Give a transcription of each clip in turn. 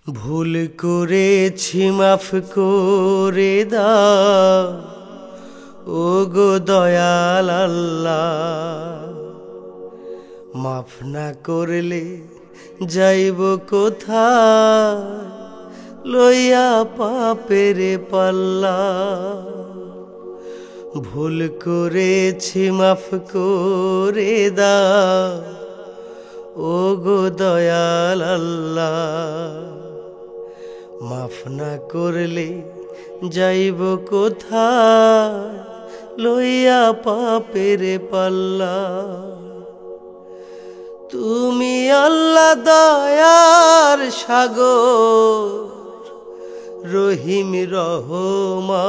ভুল করেছি মাফ করে দাও ও গো দয়াল আল্লাহ। মাফ না করলে যাইব কোথায় লইয়া পাপের পাল্লা। ভুল করেছি মাফ করে দাও ও গো দয়াল আল্লাহ। মাফ না করলে যাইব কোথায় লইয়া পাপের পাল্লা। তুমি আল্লাহ দয়ার সাগর রহিম রহমান।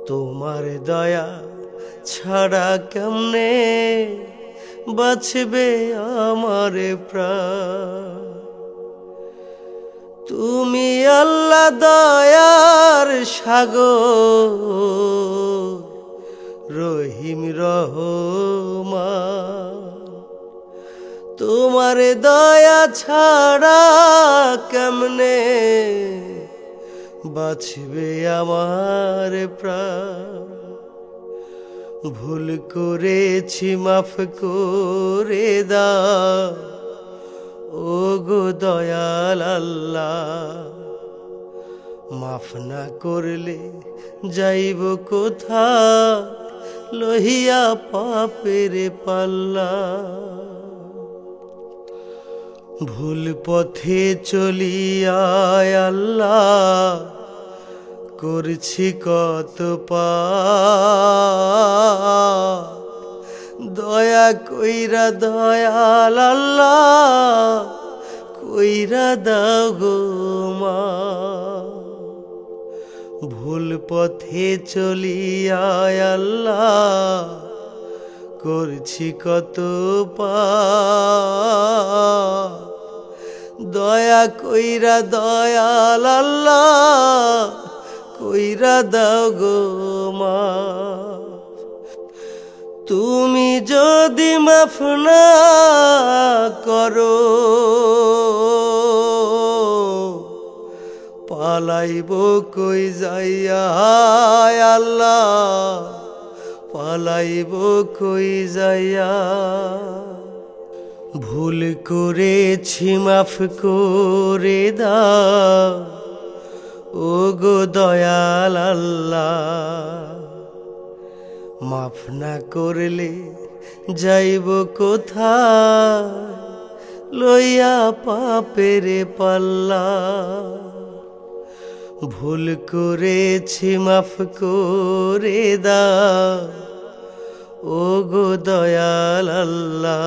তোমার দয়া ছাড়া কেমনে বাঁচবে আমার প্রাণ। তুমি আল্লাহ দয়ার সাগর রহিম রহমান। তোমার দয়া ছাড়া কেমনে বাঁচবে আমার প্রাণ। ভুল করেছি মাফ করে দাও ও গো দয়াল আল্লাহ। মাফ না করলে যাইব কোথায় লহিয়া পাপের পাল্লা। ভুল পথে চলিয়ায় আল্লাহ করছি কত পাপ। দয়া কইরা দয়াল আল্লাহ কইরা দাও গো মাফ। ভুল পথে চলিয়ায় আল্লাহ করছি কত পাপ। দয়া কইরা দয়াল আল্লাহ কইরা দাও গো মাফ। তুমি যদি মাফ না করো পালাইব কই যাইয়া আল্লাহ পালাইব কই যাইয়া। ভুল করেছি মাফ করে দাও ও গো দয়াল আল্লাহ। মাফ না করলে যাইব কোথায় লইয়া পাপের পাল্লা। ভুল করেছি মাফ করে দাও ও গো দয়াল আল্লাহ।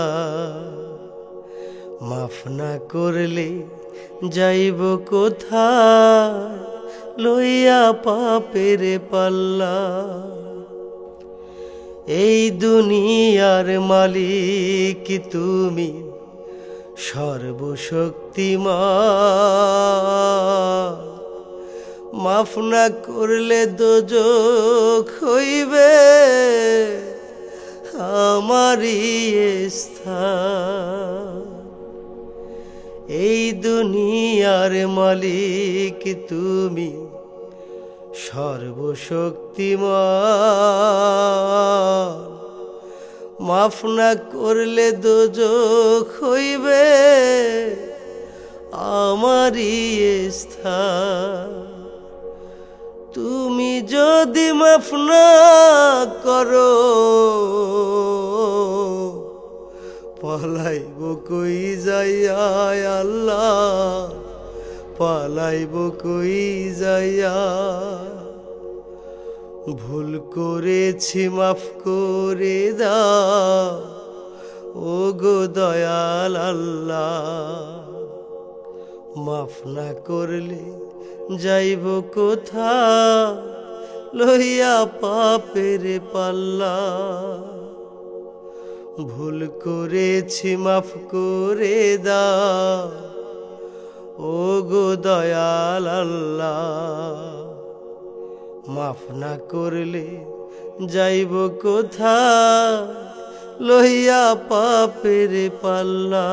মাফ না করলে যাইব কোথায় লইয়া পাপের পাল্লা। এই দুনিয়ার মালিক তুমি সর্বশক্তিমান। মাফ না করলে দোজখ হইবে আমারই স্থান। এই দুনিয়ার মালিক তুমি সর্বশক্তিমান। মাফ না করলে দোজখ হইবে আমারই স্থান। তুমি যদি মাফ না করো পালাইব কই যাইয়া আল্লাহ পালাইব কই যাইয়া। ভুল করেছি মাফ করে দাও ও গো দয়াল আল্লাহ। মাফ না করলে যাইব কোথায় লইয়া পাপের পাল্লা। ভুল করেছি মাফ করে দাও ও গো দয়াল আল্লাহ। মাফ না করলে যাইব কোথায় লইয়া পাপের পাল্লা।